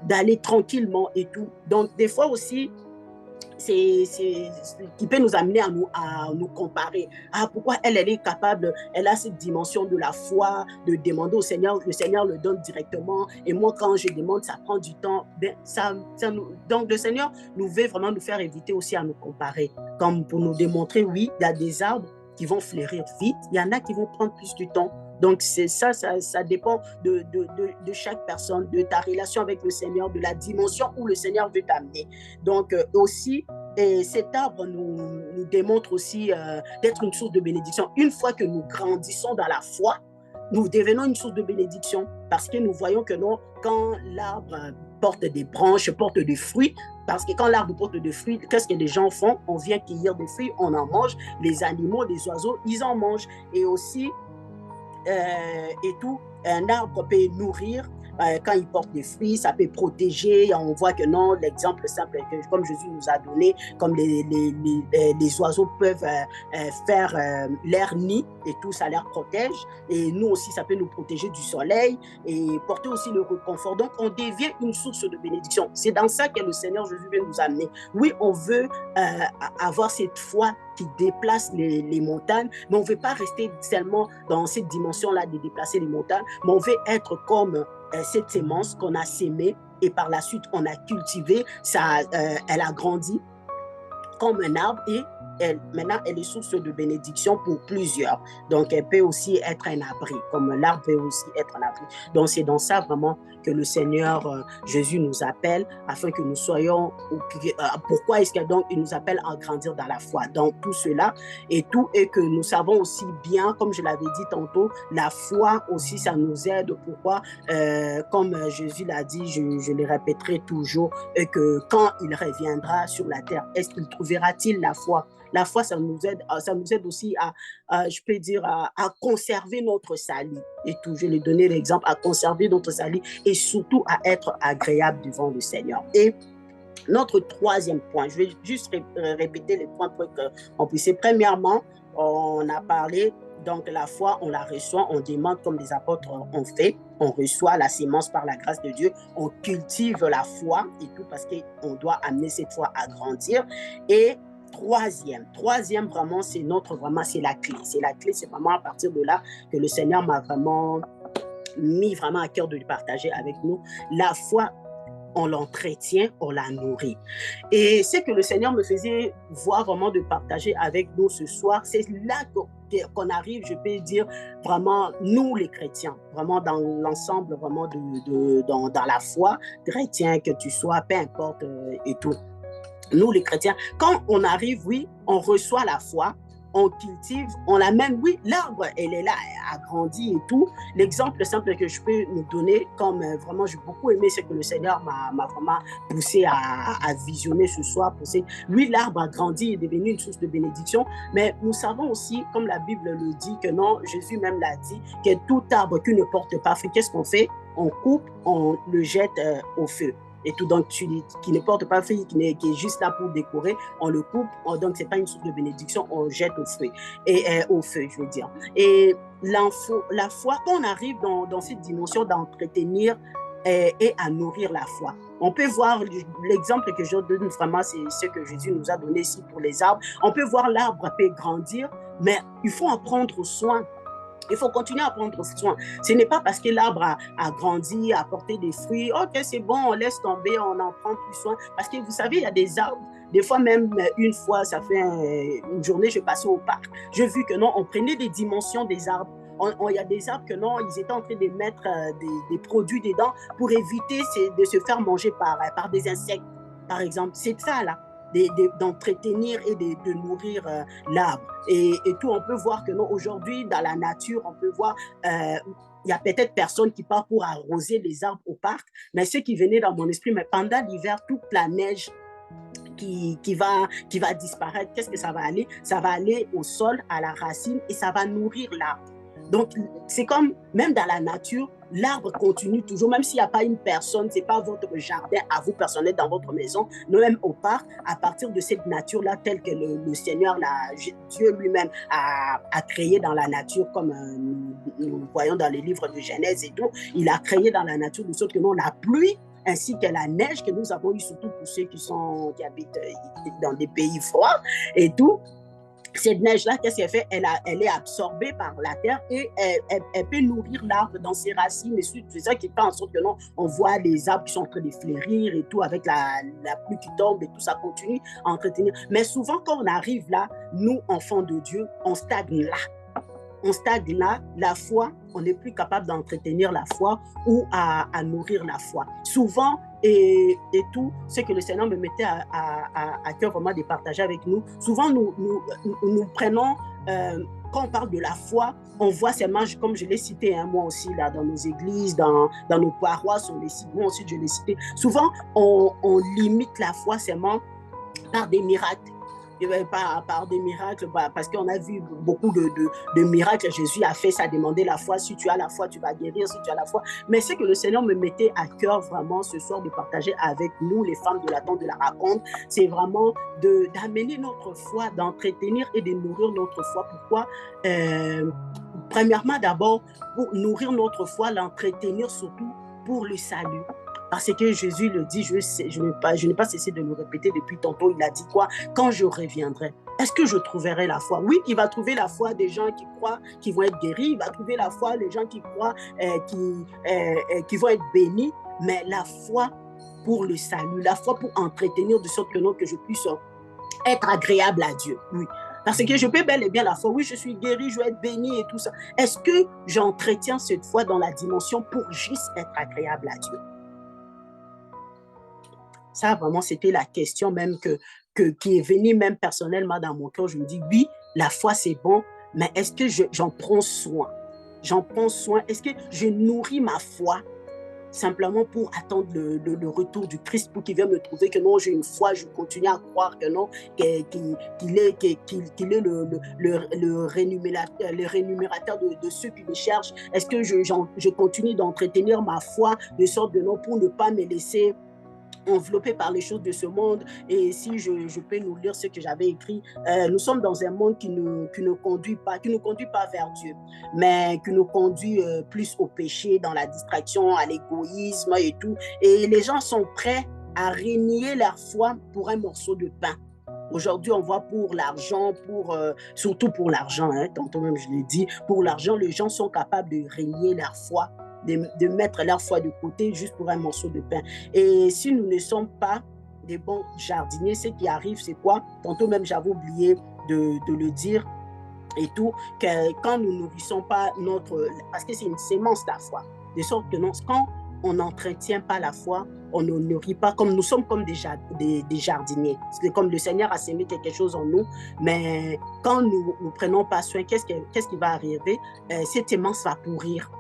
d'aller tranquillement et tout. Donc, des fois aussi, c'est qui peut nous amener à nous comparer. Ah, pourquoi elle est capable, elle a cette dimension de la foi, de demander au Seigneur, le Seigneur le donne directement, et moi, quand je demande, ça prend du temps. Donc, le Seigneur nous veut vraiment nous faire éviter aussi à nous comparer, comme pour nous démontrer, oui, il y a des arbres qui vont fleurir vite, il y en a qui vont prendre plus de temps. Donc, c'est ça dépend de chaque personne, de ta relation avec le Seigneur, de la dimension où le Seigneur veut t'amener. Donc, aussi, cet arbre nous démontre aussi d'être une source de bénédiction. Une fois que nous grandissons dans la foi, nous devenons une source de bénédiction parce que nous voyons que non, quand l'arbre porte des branches, porte des fruits, parce que quand l'arbre porte des fruits, qu'est-ce que les gens font? On vient cueillir des fruits, on en mange, les animaux, les oiseaux, ils en mangent. Et aussi, et tout, un arbre peut nourrir quand il porte des fruits, ça peut protéger. On voit que non, l'exemple simple que comme Jésus nous a donné, comme les oiseaux peuvent faire leur nid et tout, ça leur protège. Et nous aussi, ça peut nous protéger du soleil et porter aussi le réconfort. Donc, on devient une source de bénédiction. C'est dans ça que le Seigneur Jésus veut nous amener. Oui, on veut avoir cette foi qui déplace les montagnes, mais on ne veut pas rester seulement dans cette dimension-là de déplacer les montagnes, mais on veut être comme cette sémence qu'on a sémée et par la suite on a cultivé, elle a grandi comme un arbre et maintenant elle est source de bénédiction pour plusieurs. Donc elle peut aussi être un abri, comme l'arbre peut aussi être un abri. Donc c'est dans ça vraiment que le Seigneur Jésus nous appelle afin que nous soyons, pourquoi est-ce que donc il nous appelle à grandir dans la foi, dans tout cela et tout, et que nous savons aussi bien, comme je l'avais dit tantôt, la foi aussi ça nous aide. Pourquoi comme Jésus l'a dit, je le répéterai toujours, et que quand il reviendra sur la terre, est-ce qu'il trouvera-t-il la foi? La foi, ça nous aide aussi je peux dire, à conserver notre salut. Et tout, je vais donner l'exemple, à conserver notre salut et surtout à être agréable devant le Seigneur. Et notre troisième point, je vais juste répéter les points pour qu'on puisse. Premièrement, on a parlé, donc la foi, on la reçoit, on demande comme les apôtres ont fait, on reçoit la sémence par la grâce de Dieu, on cultive la foi et tout parce qu'on doit amener cette foi à grandir. Et troisième vraiment, c'est la clé. C'est vraiment à partir de là que le Seigneur m'a vraiment mis vraiment à cœur de le partager avec nous. La foi, on l'entretient, on la nourrit. Et ce que le Seigneur me faisait voir vraiment de partager avec nous ce soir, c'est là qu'on arrive, je peux dire, vraiment, nous les chrétiens, vraiment dans l'ensemble, vraiment dans la foi, chrétien que tu sois, peu importe et tout. Nous les chrétiens, quand on arrive, oui, on reçoit la foi, on cultive, on l'amène, oui, l'arbre, elle est là, a grandi et tout. L'exemple simple que je peux nous donner, comme vraiment j'ai beaucoup aimé, c'est que le Seigneur m'a vraiment poussé à visionner ce soir. Oui, l'arbre a grandi et est devenu une source de bénédiction, mais nous savons aussi, comme la Bible le dit, que non, Jésus même l'a dit, que tout arbre qui ne porte pas fruit, qu'est-ce qu'on fait? On coupe, on le jette au feu. Et tout, donc, qui ne porte pas fruit, qui est juste là pour décorer, on le coupe, donc c'est pas une source de bénédiction, on jette au feu, au feu, je veux dire. Et la foi, quand on arrive dans cette dimension d'entretenir et à nourrir la foi, on peut voir l'exemple que je donne vraiment, c'est ce que Jésus nous a donné ici pour les arbres. On peut voir l'arbre peut grandir, mais il faut en prendre soin. Il faut continuer à prendre soin. Ce n'est pas parce que l'arbre a grandi, a porté des fruits, ok, c'est bon, on laisse tomber, on en prend plus soin. Parce que vous savez, il y a des arbres, des fois même une fois, ça fait une journée, je passais au parc, j'ai vu que non, on prenait des dimensions des arbres. Il y a des arbres que non, ils étaient en train de mettre des produits dedans pour éviter de se faire manger par des insectes, par exemple. C'est ça, là. D'entretenir et de nourrir l'arbre. Et tout, on peut voir que non, aujourd'hui, dans la nature, on peut voir, il y a peut-être personne qui part pour arroser les arbres au parc, mais ce qui venait dans mon esprit, mais pendant l'hiver, toute la neige qui va disparaître, qu'est-ce que ça va aller? Ça va aller au sol, à la racine, et ça va nourrir l'arbre. Donc, c'est comme, même dans la nature, l'arbre continue toujours, même s'il n'y a pas une personne, ce n'est pas votre jardin à vous personnel dans votre maison, même au parc, à partir de cette nature-là, telle que le Seigneur, Dieu lui-même a créé dans la nature, comme nous voyons dans les livres de Genèse et tout, il a créé dans la nature de sorte que non, la pluie, ainsi que la neige que nous avons eu, surtout pour ceux qui habitent dans des pays froids et tout. Cette neige-là, qu'est-ce qu'elle fait? Elle est absorbée par la terre et elle peut nourrir l'arbre dans ses racines. Et c'est ça qui fait en sorte que non, on voit les arbres qui sont en train de fleurir et tout, avec la pluie qui tombe et tout, ça continue à entretenir. Mais souvent, quand on arrive là, nous, enfants de Dieu, on stagne là. On stagne là, la foi, on n'est plus capable d'entretenir la foi ou à nourrir la foi. Souvent, et tout ce que le Seigneur me mettait à cœur vraiment de partager avec nous, souvent nous prenons, quand on parle de la foi, on voit seulement, comme je l'ai cité, moi aussi, là, dans nos églises, dans nos paroisses, on les cite, moi aussi je l'ai cité, souvent on limite la foi seulement par des miracles. Par des miracles, parce qu'on a vu beaucoup de miracles. Jésus a fait, ça demandait la foi. Si tu as la foi, tu vas guérir. Si tu as la foi. Mais c'est que le Seigneur me mettait à cœur vraiment ce soir de partager avec nous, les femmes de la tente de la raconte, c'est vraiment d'amener notre foi, d'entretenir et de nourrir notre foi. Pourquoi? Premièrement, d'abord, pour nourrir notre foi, l'entretenir surtout pour le salut. Parce que Jésus le dit, je n'ai pas cessé de le répéter depuis tantôt, il a dit quoi? Quand je reviendrai, est-ce que je trouverai la foi? Oui, il va trouver la foi des gens qui croient, qui vont être guéris, il va trouver la foi des gens qui croient, qui vont être bénis, mais la foi pour le salut, la foi pour entretenir de sorte que je puisse être agréable à Dieu, oui. Parce que je peux bel et bien la foi, oui, je suis guéri, je vais être béni et tout ça. Est-ce que j'entretiens cette foi dans la dimension pour juste être agréable à Dieu? Ça, vraiment, c'était la question même qui est venue même personnellement dans mon cœur. Je me dis, oui, la foi, c'est bon, mais est-ce que j'en prends soin? J'en prends soin. Est-ce que je nourris ma foi simplement pour attendre le retour du Christ, pour qu'il vienne me trouver que non, j'ai une foi, je continue à croire que non, qu'il est le rémunérateur de ceux qui le cherchent? Est-ce que je continue d'entretenir ma foi de sorte de non, pour ne pas me laisser enveloppé par les choses de ce monde? Et si je peux nous lire ce que j'avais écrit, nous sommes dans un monde qui ne conduit pas vers Dieu, mais qui nous conduit plus au péché, dans la distraction, à l'égoïsme et tout. Et les gens sont prêts à renier leur foi pour un morceau de pain. Aujourd'hui, on voit pour l'argent, surtout pour l'argent, tantôt même je l'ai dit, pour l'argent, les gens sont capables de renier leur foi, de mettre leur foi de côté juste pour un morceau de pain. Et si nous ne sommes pas des bons jardiniers, ce qui arrive, c'est quoi? Tantôt même, j'avais oublié de le dire et tout, que quand nous nourrissons pas parce que c'est une sémence, la foi, de sorte que non, quand on n'entretient pas la foi, on ne nourrit pas, comme nous sommes comme des jardiniers. C'est comme le Seigneur a sémé quelque chose en nous, mais quand nous ne prenons pas soin, qu'est-ce qui va arriver? Cette semence va pourrir.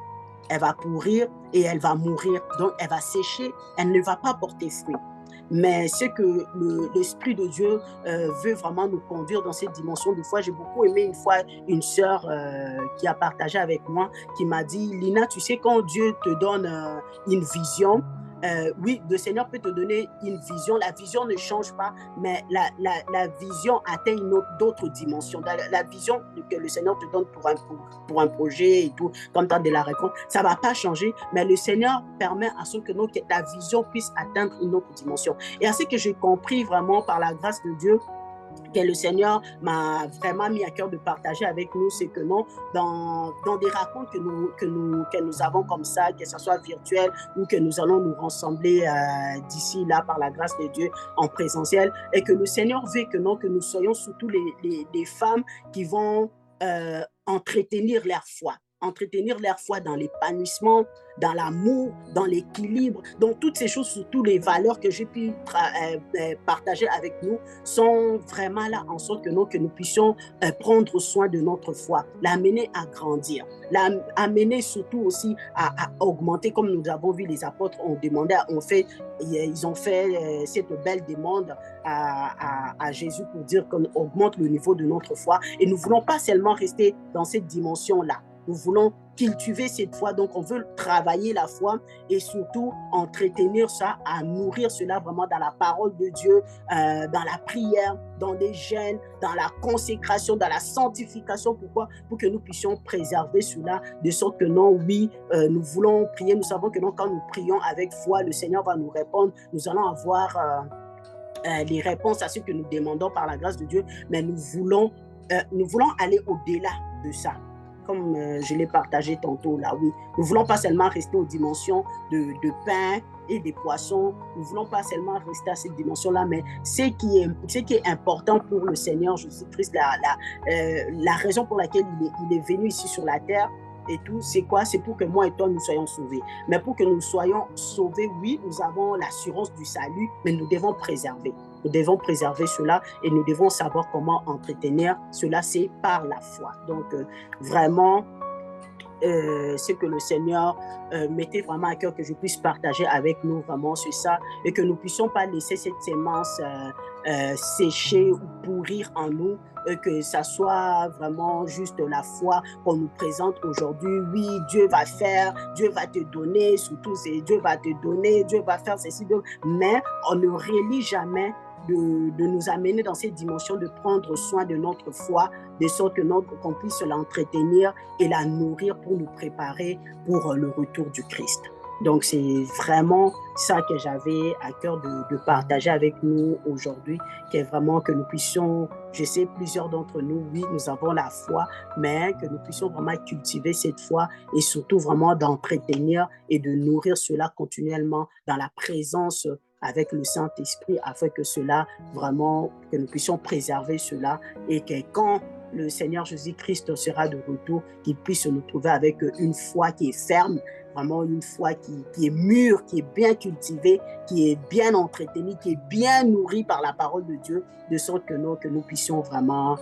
Elle va pourrir et elle va mourir. Donc, elle va sécher, elle ne va pas porter fruit. Mais ce que l'Esprit de Dieu veut vraiment nous conduire dans cette dimension. Des fois, j'ai beaucoup aimé une fois une sœur qui a partagé avec moi, qui m'a dit, Lina, tu sais, quand Dieu te donne une vision, oui, le Seigneur peut te donner une vision. La vision ne change pas, mais la vision atteint d'autres dimensions. La vision que le Seigneur te donne pour un projet et tout, comme tu as de la réponse, ça ne va pas changer, mais le Seigneur permet à ce que ta vision puisse atteindre une autre dimension. Et à ce que j'ai compris vraiment par la grâce de Dieu, que le Seigneur m'a vraiment mis à cœur de partager avec nous, c'est que non, dans des rencontres que nous avons comme ça, que ce soit virtuel ou que nous allons nous rassembler d'ici là par la grâce de Dieu en présentiel, et que le Seigneur veut que non, que nous soyons surtout les femmes qui vont entretenir leur foi dans l'épanouissement, dans l'amour, dans l'équilibre. Donc, toutes ces choses, surtout les valeurs que j'ai pu partager avec nous, sont vraiment là en sorte que nous puissions prendre soin de notre foi, l'amener à grandir, l'amener surtout aussi à augmenter, comme nous avons vu les apôtres ont demandé, ils ont fait cette belle demande à Jésus pour dire qu'on augmente le niveau de notre foi. Et nous ne voulons pas seulement rester dans cette dimension-là. Nous voulons cultiver cette foi, donc on veut travailler la foi et surtout entretenir ça, à nourrir cela vraiment dans la parole de Dieu, dans la prière, dans les jeûnes, dans la consécration, dans la sanctification. Pourquoi? Pour que nous puissions préserver cela, de sorte que non, oui, nous voulons prier, nous savons que non, quand nous prions avec foi, le Seigneur va nous répondre, nous allons avoir les réponses à ce que nous demandons par la grâce de Dieu, mais nous voulons aller au-delà de ça. Comme je l'ai partagé tantôt là, oui. Nous ne voulons pas seulement rester aux dimensions de pain et des poissons. Nous ne voulons pas seulement rester à cette dimension-là, mais ce qui est important pour le Seigneur Jésus-Christ, la raison pour laquelle il est venu ici sur la terre, et tout, c'est quoi? C'est pour que moi et toi, nous soyons sauvés. Mais pour que nous soyons sauvés, oui, nous avons l'assurance du salut, mais nous devons préserver. Nous devons préserver cela et nous devons savoir comment entretenir cela, c'est par la foi. Donc, vraiment, ce que le Seigneur mettait vraiment à cœur que je puisse partager avec nous, vraiment, c'est ça, et que nous ne puissions pas laisser cette sémence sécher ou pourrir en nous, que ça soit vraiment juste la foi qu'on nous présente aujourd'hui. Oui, Dieu va faire, Dieu va te donner, surtout Dieu va te donner, Dieu va faire ceci, mais on ne relie jamais de nous amener dans cette dimension de prendre soin de notre foi, de sorte qu'on puisse l'entretenir et la nourrir pour nous préparer pour le retour du Christ. Donc, c'est vraiment ça que j'avais à cœur de partager avec nous aujourd'hui, qui est vraiment que nous puissions, je sais, plusieurs d'entre nous, oui, nous avons la foi, mais que nous puissions vraiment cultiver cette foi et surtout vraiment d'entretenir et de nourrir cela continuellement dans la présence avec le Saint-Esprit, afin que cela, vraiment, que nous puissions préserver cela et que quand le Seigneur Jésus-Christ sera de retour, qu'il puisse nous trouver avec une foi qui est ferme, vraiment une foi qui est mûre, qui est bien cultivée, qui est bien entretenue, qui est bien nourrie par la parole de Dieu, de sorte que nous puissions vraiment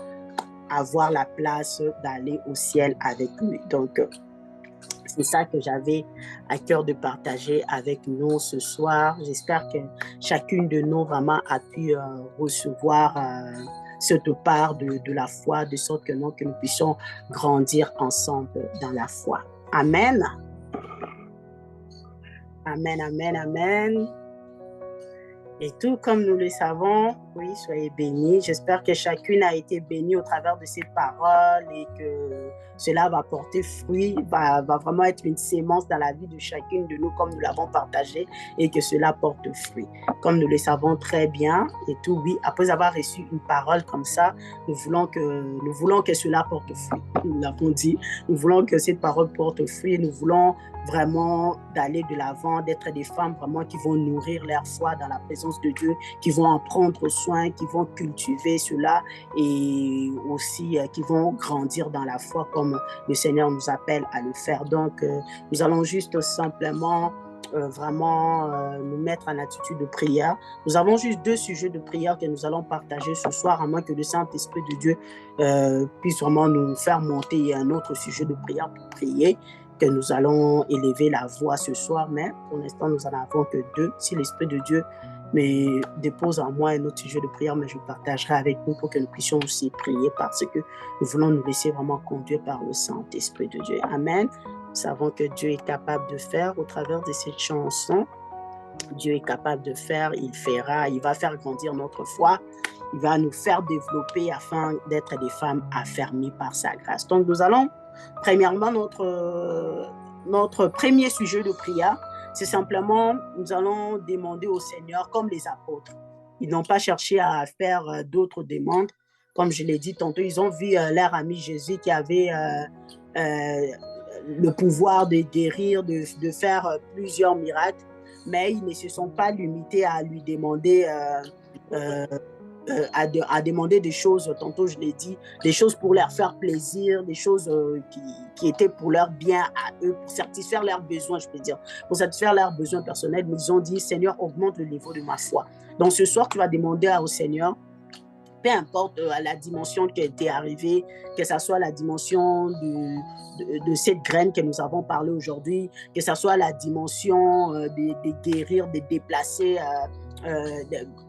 avoir la place d'aller au ciel avec lui. Donc, c'est ça que j'avais à cœur de partager avec nous ce soir. J'espère que chacune de nous vraiment a pu recevoir cette part de la foi, de sorte que nous puissions grandir ensemble dans la foi. Amen. Amen, amen, amen. Et tout comme nous le savons, oui, soyez bénis. J'espère que chacune a été bénie au travers de ces paroles et que cela va porter fruit, va vraiment être une sémence dans la vie de chacune de nous comme nous l'avons partagé et que cela porte fruit. Comme nous le savons très bien et tout, oui, après avoir reçu une parole comme ça, nous voulons que cela porte fruit. Nous l'avons dit, nous voulons que cette parole porte fruit, nous voulons vraiment d'aller de l'avant, d'être des femmes vraiment qui vont nourrir leur foi dans la présence de Dieu, qui vont en prendre soin, qui vont cultiver cela et aussi qui vont grandir dans la foi comme le Seigneur nous appelle à le faire. Donc, nous allons juste simplement vraiment nous mettre en attitude de prière. Nous avons juste 2 sujets de prière que nous allons partager ce soir, à moins que le Saint-Esprit de Dieu puisse vraiment nous faire monter un autre sujet de prière pour prier, que nous allons élever la voix ce soir, mais pour l'instant, nous n'en avons que 2. Si l'Esprit de Dieu me dépose en moi un autre sujet de prière, mais je partagerai avec vous pour que nous puissions aussi prier, parce que nous voulons nous laisser vraiment conduire par le Saint-Esprit de Dieu. Amen. Nous savons que Dieu est capable de faire au travers de cette chanson. Dieu est capable de faire, il fera, il va faire grandir notre foi, il va nous faire développer afin d'être des femmes affermies par sa grâce. Donc nous allons, premièrement, notre premier sujet de prière, c'est simplement, nous allons demander au Seigneur, comme les apôtres. Ils n'ont pas cherché à faire d'autres demandes. Comme je l'ai dit tantôt, ils ont vu leur ami Jésus qui avait le pouvoir de guérir, de faire plusieurs miracles, mais ils ne se sont pas limités à lui demander à demander des choses, tantôt je l'ai dit, des choses pour leur faire plaisir, des choses qui étaient pour leur bien à eux, pour satisfaire leurs besoins, je peux dire, pour satisfaire leurs besoins personnels. Mais ils ont dit, Seigneur, augmente le niveau de ma foi. Donc ce soir, tu vas demander au Seigneur, peu importe la dimension qui était arrivée, que ce soit la dimension de cette graine que nous avons parlé aujourd'hui, que ce soit la dimension de guérir, de déplacer.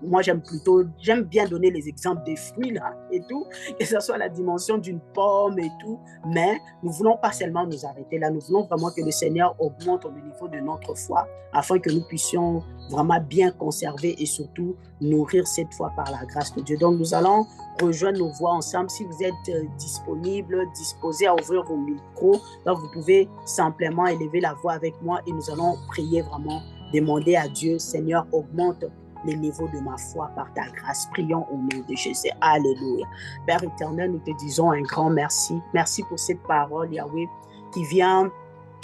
Moi, j'aime bien donner les exemples des fruits là et tout, que ce soit la dimension d'une pomme et tout, mais nous ne voulons pas seulement nous arrêter là, nous voulons vraiment que le Seigneur augmente le niveau de notre foi afin que nous puissions vraiment bien conserver et surtout nourrir cette foi par la grâce de Dieu. Donc, nous allons rejoindre nos voix ensemble. Si vous êtes disponible, disposé à ouvrir vos micros, donc vous pouvez simplement élever la voix avec moi et nous allons prier vraiment, demander à Dieu, Seigneur, augmente les niveaux de ma foi par ta grâce. Prions au nom de Jésus. Alléluia. Père éternel, nous te disons un grand merci. Merci pour cette parole, Yahweh, qui vient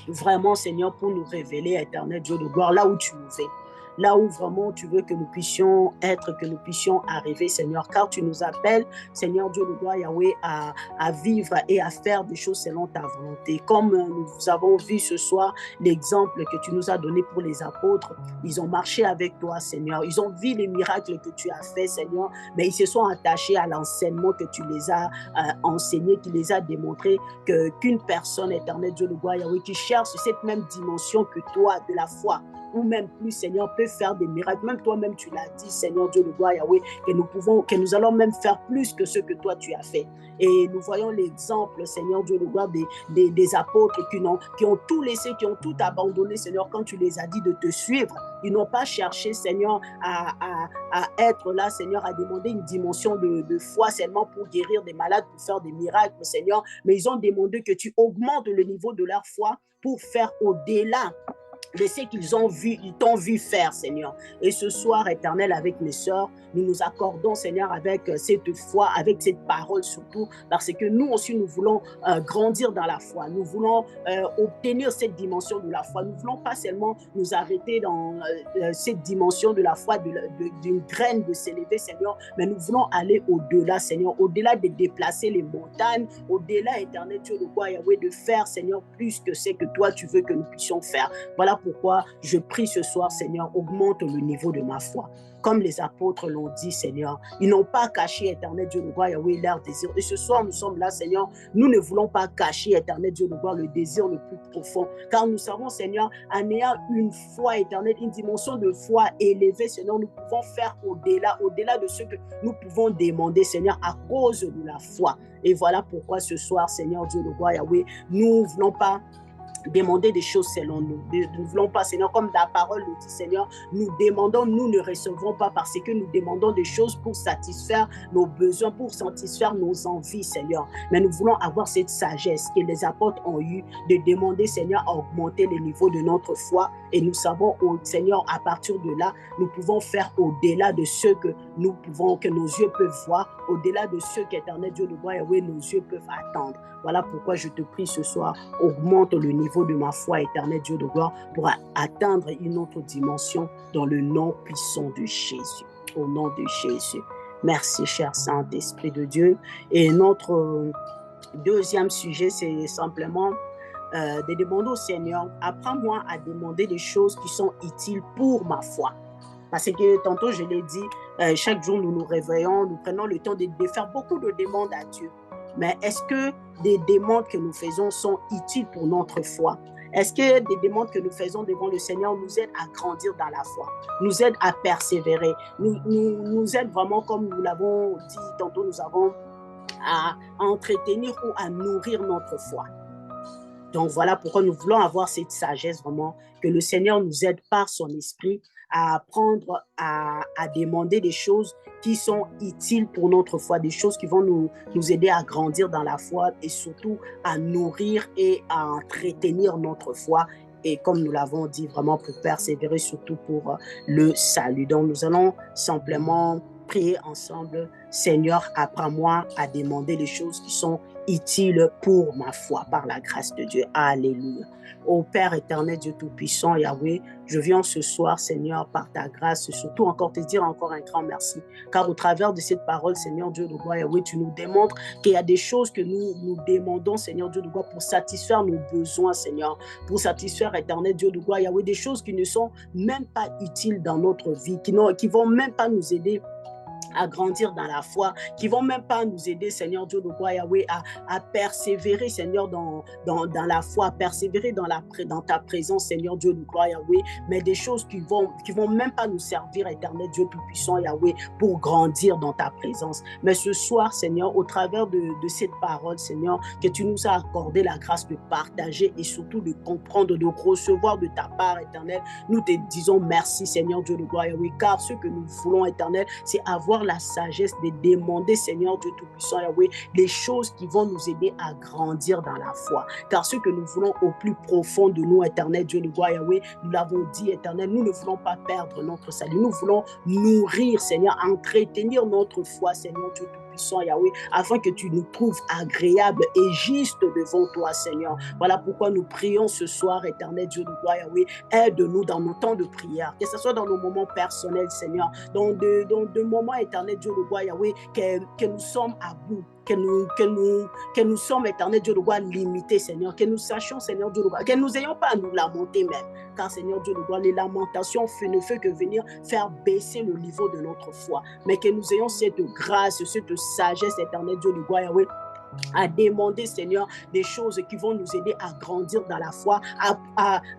vraiment, Seigneur, pour nous révéler, éternel Dieu de gloire, là où tu nous es. Là où vraiment tu veux que nous puissions être, que nous puissions arriver, Seigneur, car tu nous appelles, Seigneur Dieu de gloire, Yahweh, à vivre et à faire des choses selon ta volonté. Comme nous avons vu ce soir l'exemple que tu nous as donné pour les apôtres, ils ont marché avec toi, Seigneur. Ils ont vu les miracles que tu as faits, Seigneur, mais ils se sont attachés à l'enseignement que tu les as enseigné, qui les a démontré qu'une personne, éternelle Dieu de gloire, Yahweh, qui cherche cette même dimension que toi de la foi, ou même plus, Seigneur, peut faire des miracles. Même toi-même, tu l'as dit, Seigneur Dieu de gloire, Yahweh, que nous allons même faire plus que ce que toi, tu as fait. Et nous voyons l'exemple, Seigneur Dieu de gloire, des apôtres qui ont tout laissé, qui ont tout abandonné, Seigneur, quand tu les as dit de te suivre. Ils n'ont pas cherché, Seigneur, à être là, Seigneur, à demander une dimension de foi seulement pour guérir des malades, pour faire des miracles, Seigneur, mais ils ont demandé que tu augmentes le niveau de leur foi pour faire au-delà de ce qu'ils ont vu, ils t'ont vu faire, Seigneur. Et ce soir, éternel, avec mes sœurs, nous nous accordons, Seigneur, avec cette foi, avec cette parole surtout, parce que nous aussi, nous voulons grandir dans la foi. Nous voulons obtenir cette dimension de la foi. Nous ne voulons pas seulement nous arrêter dans cette dimension de la foi, d'une graine de s'élever, Seigneur, mais nous voulons aller au-delà, Seigneur, au-delà de déplacer les montagnes, au-delà, éternel Dieu de gloire, Yahweh, de faire, Seigneur, plus que ce que toi, tu veux que nous puissions faire. Voilà pourquoi je prie ce soir, Seigneur, augmente le niveau de ma foi. Comme les apôtres l'ont dit, Seigneur, ils n'ont pas caché, éternel Dieu de gloire, Yahweh, leur désir. Et ce soir, nous sommes là, Seigneur, nous ne voulons pas cacher, éternel Dieu de gloire, le désir le plus profond. Car nous savons, Seigneur, en ayant une foi éternelle, une dimension de foi élevée, Seigneur, nous pouvons faire au-delà de ce que nous pouvons demander, Seigneur, à cause de la foi. Et voilà pourquoi ce soir, Seigneur Dieu de gloire, Yahweh, nous ne voulons pas demander des choses selon nous. Nous ne voulons pas, Seigneur, comme ta parole nous dit, Seigneur, nous demandons, nous ne recevons pas parce que nous demandons des choses pour satisfaire nos besoins, pour satisfaire nos envies, Seigneur. Mais nous voulons avoir cette sagesse que les apôtres ont eu de demander, Seigneur, à augmenter le niveau de notre foi. Et nous savons, Seigneur, à partir de là, nous pouvons faire au-delà de ce que nous pouvons, que nos yeux peuvent voir, au-delà de ce qu'éternel Dieu de gloire, Yahweh, nos yeux peuvent attendre. Voilà pourquoi je te prie ce soir, augmente le niveau de ma foi, éternel Dieu de gloire, pour atteindre une autre dimension dans le nom puissant de Jésus. Au nom de Jésus. Merci, cher Saint-Esprit de Dieu. Et notre deuxième sujet, c'est simplement de demander au Seigneur, apprends-moi à demander des choses qui sont utiles pour ma foi. Parce que tantôt, je l'ai dit, chaque jour, nous nous réveillons, nous prenons le temps de faire beaucoup de demandes à Dieu. Mais est-ce que des demandes que nous faisons sont utiles pour notre foi? Est-ce que des demandes que nous faisons devant le Seigneur nous aident à grandir dans la foi, nous aident à persévérer, nous aident vraiment, comme nous l'avons dit tantôt, nous avons à entretenir ou à nourrir notre foi? Donc voilà pourquoi nous voulons avoir cette sagesse vraiment, que le Seigneur nous aide par son esprit à apprendre à demander des choses qui sont utiles pour notre foi, des choses qui vont nous aider à grandir dans la foi et surtout à nourrir et à entretenir notre foi. Et comme nous l'avons dit, vraiment pour persévérer, surtout pour le salut. Donc nous allons simplement prier ensemble. Seigneur, apprends-moi à demander les choses qui sont utiles pour ma foi, par la grâce de Dieu. Alléluia. Ô Père éternel, Dieu Tout-Puissant, Yahweh, je viens ce soir, Seigneur, par ta grâce, surtout encore te dire encore un grand merci. Car au travers de cette parole, Seigneur Dieu de gloire, Yahweh, tu nous démontres qu'il y a des choses que nous demandons, Seigneur Dieu de gloire, pour satisfaire nos besoins, Seigneur, pour satisfaire, éternel Dieu de gloire, Yahweh, des choses qui ne sont même pas utiles dans notre vie, qui vont même pas nous aider à grandir dans la foi, qui vont même pas nous aider, Seigneur Dieu de gloire, Yahweh, à persévérer, Seigneur, dans la foi, à persévérer dans ta présence, Seigneur Dieu de gloire, Yahweh, mais des choses qui vont même pas nous servir, éternel Dieu Tout-Puissant, Yahweh, pour grandir dans ta présence. Mais ce soir, Seigneur, au travers de cette parole, Seigneur, que tu nous as accordé la grâce de partager et surtout de comprendre, de recevoir de ta part, éternel, nous te disons merci, Seigneur Dieu de gloire, Yahweh, car ce que nous voulons, éternel, c'est avoir la sagesse de demander, Seigneur Dieu Tout-Puissant, Yahweh, les choses qui vont nous aider à grandir dans la foi. Car ce que nous voulons au plus profond de nous, éternel Dieu de gloire, Yahweh, nous l'avons dit, éternel, nous ne voulons pas perdre notre salut. Nous voulons nourrir, Seigneur, entretenir notre foi, Seigneur Dieu Tout-Puissant, Yahweh, afin que tu nous trouves agréables et justes devant toi, Seigneur. Voilà pourquoi nous prions ce soir, éternel Dieu de gloire, Yahweh, aide-nous dans nos temps de prière, que ce soit dans nos moments personnels, Seigneur, dans de moments, éternel Dieu de gloire, Yahweh, que nous sommes à bout, que nous sommes, éternel Dieu de gloire, limités, Seigneur, que nous sachions, Seigneur Dieu de gloire, que nous n'ayons pas à nous lamenter même, car, Seigneur Dieu de gloire, les lamentations ne font que venir faire baisser le niveau de notre foi, mais que nous ayons cette grâce, cette sagesse, éternel Dieu de gloire, Yahweh, à demander, Seigneur, des choses qui vont nous aider à grandir dans la foi,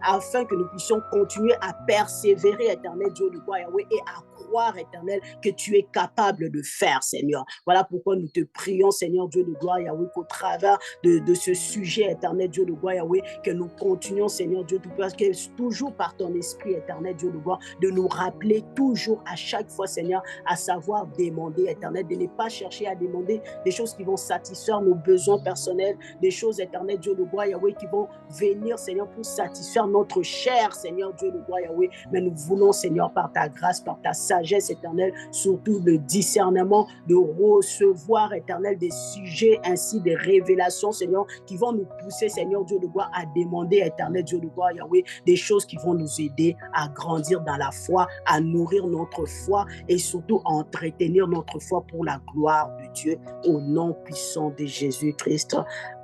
afin que nous puissions continuer à persévérer, éternel Dieu de gloire, Yahweh, et à croire, éternel, que tu es capable de faire, Seigneur. Voilà pourquoi nous te prions, Seigneur Dieu de gloire, Yahweh, qu'au travers de ce sujet, éternel Dieu de gloire, Yahweh, que nous continuons, Seigneur Dieu de gloire, que toujours par ton esprit, éternel Dieu de gloire, de nous rappeler toujours à chaque fois, Seigneur, à savoir demander, éternel, de ne pas chercher à demander des choses qui vont satisfaire nos besoins personnels, des choses, éternel Dieu de gloire, Yahweh, qui vont venir, Seigneur, pour satisfaire notre chair, Seigneur Dieu de gloire, Yahweh, mais nous voulons, Seigneur, par ta grâce, par ta sagesse, éternelle, surtout le discernement, de recevoir, éternel, des sujets ainsi des révélations, Seigneur, qui vont nous pousser, Seigneur Dieu de gloire, à demander, éternel Dieu de gloire, Yahweh, des choses qui vont nous aider à grandir dans la foi, à nourrir notre foi et surtout à entretenir notre foi pour la gloire de Dieu, au nom puissant de Jésus-Christ.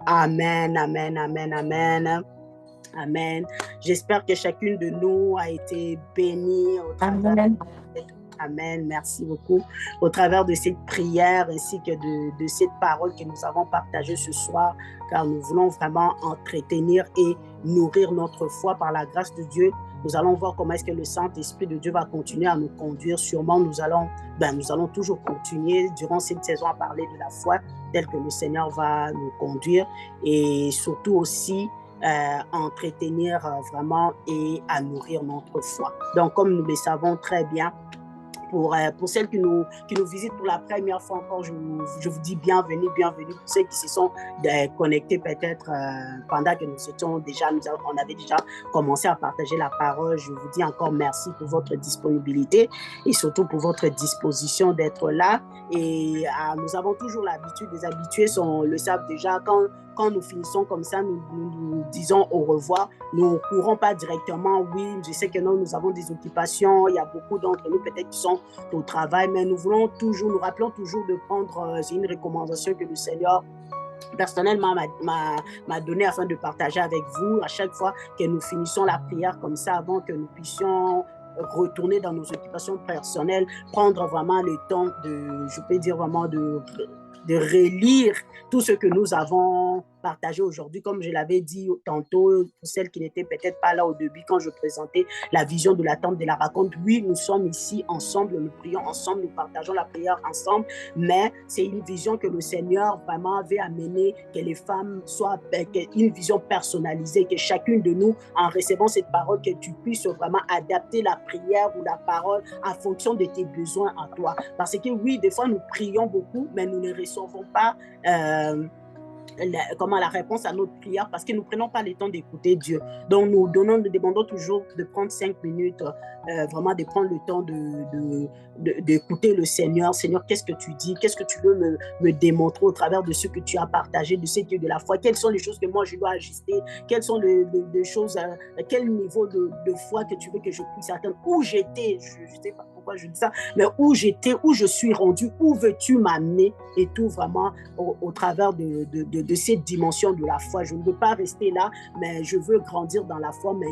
Amen, amen, amen, amen. Amen. J'espère que chacune de nous a été bénie au travers. Amen. Amen. Merci beaucoup. Au travers de cette prière ainsi que de cette parole que nous avons partagée ce soir, car nous voulons vraiment entretenir et nourrir notre foi par la grâce de Dieu. Nous allons voir comment est-ce que le Saint-Esprit de Dieu va continuer à nous conduire. Sûrement, nous allons toujours continuer durant cette saison à parler de la foi, tel que le Seigneur va nous conduire, et surtout aussi entretenir vraiment et à nourrir notre foi. Donc, comme nous le savons très bien, pour celles qui nous visitent pour la première fois encore, je vous dis bienvenue. Pour ceux qui se sont connectés peut-être pendant que on avait déjà commencé à partager la parole, je vous dis encore merci pour votre disponibilité et surtout pour votre disposition d'être là. Et nous avons toujours l'habitude, les habitués le savent déjà, quand nous finissons comme ça, nous disons au revoir. Nous ne courons pas directement. Oui, je sais que nous avons des occupations. Il y a beaucoup d'entre nous peut-être qui sont au travail, mais nous rappelons toujours de prendre, c'est une recommandation que le Seigneur personnellement m'a donné afin de partager avec vous à chaque fois que nous finissons la prière comme ça, avant que nous puissions retourner dans nos occupations personnelles, prendre vraiment le temps de, je peux dire vraiment de relire tout ce que nous avons partagé aujourd'hui. Comme je l'avais dit tantôt, pour celles qui n'étaient peut-être pas là au début, quand je présentais la vision de la tente de la raconte, oui, nous sommes ici ensemble, nous prions ensemble, nous partageons la prière ensemble, mais c'est une vision que le Seigneur vraiment avait amené, que les femmes soient, une vision personnalisée, que chacune de nous, en recevant cette parole, que tu puisses vraiment adapter la prière ou la parole en fonction de tes besoins à toi. Parce que oui, des fois, nous prions beaucoup, mais nous ne recevons pas la réponse à notre prière parce que nous ne prenons pas le temps d'écouter Dieu. Donc, nous demandons toujours de prendre 5 minutes, vraiment de prendre le temps d'écouter le Seigneur. Seigneur, qu'est-ce que tu dis? Qu'est-ce que tu veux me démontrer au travers de ce que tu as partagé, de ce qui est de la foi? Quelles sont les choses que moi je dois ajuster? Quelles sont les choses, quel niveau de foi que tu veux que je puisse atteindre? Où j'étais, je ne sais pas pourquoi je dis ça, mais où j'étais, où je suis rendu, où veux-tu m'amener? Et tout vraiment au travers de cette dimension de la foi. Je ne veux pas rester là, mais je veux grandir dans la foi. Mais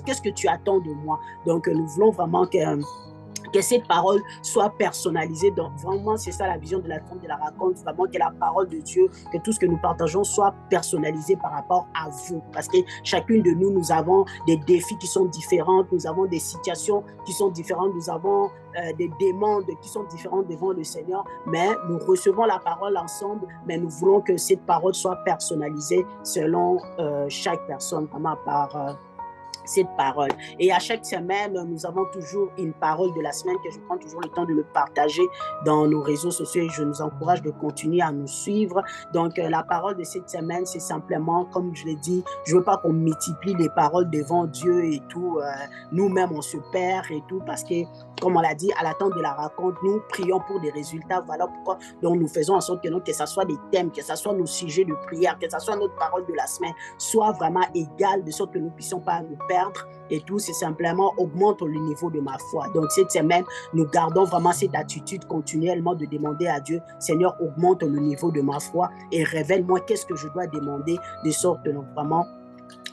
qu'est-ce que tu attends de moi? Donc, nous voulons vraiment que cette parole soit personnalisée. Donc, vraiment, c'est ça la vision de la tente de la raconte, vraiment que la parole de Dieu, que tout ce que nous partageons soit personnalisé par rapport à vous. Parce que chacune de nous, nous avons des défis qui sont différents, nous avons des situations qui sont différentes, nous avons des demandes qui sont différentes devant le Seigneur, mais nous recevons la parole ensemble, mais nous voulons que cette parole soit personnalisée selon chaque personne, vraiment par cette parole. Et à chaque semaine, nous avons toujours une parole de la semaine que je prends toujours le temps de le partager dans nos réseaux sociaux et je nous encourage de continuer à nous suivre. Donc, la parole de cette semaine, c'est simplement, comme je l'ai dit, je ne veux pas qu'on multiplie les paroles devant Dieu et tout. Nous-mêmes, on se perd et tout parce que, comme on l'a dit, à l'attente de la raconte, nous prions pour des résultats. Voilà pourquoi donc, nous faisons en sorte que ce soit des thèmes, que ce soit nos sujets de prière, que ce soit notre parole de la semaine, soit vraiment égal de sorte que nous ne puissions pas nous perdre et tout, c'est simplement augmente le niveau de ma foi. Donc cette semaine, nous gardons vraiment cette attitude continuellement de demander à Dieu, Seigneur, augmente le niveau de ma foi et révèle-moi qu'est-ce que je dois demander de sorte que vraiment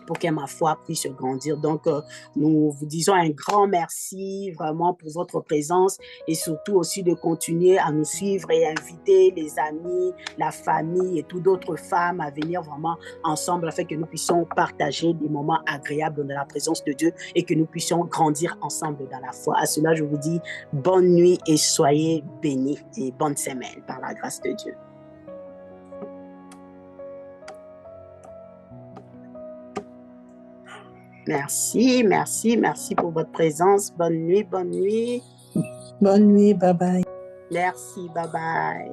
pour que ma foi puisse grandir. Donc, nous vous disons un grand merci vraiment pour votre présence et surtout aussi de continuer à nous suivre et inviter les amis, la famille et toutes d'autres femmes à venir vraiment ensemble afin que nous puissions partager des moments agréables dans la présence de Dieu et que nous puissions grandir ensemble dans la foi. À cela, je vous dis bonne nuit et soyez bénis et bonne semaine par la grâce de Dieu. Merci, merci, merci pour votre présence. Bonne nuit, bonne nuit. Bonne nuit, bye bye. Merci, bye bye.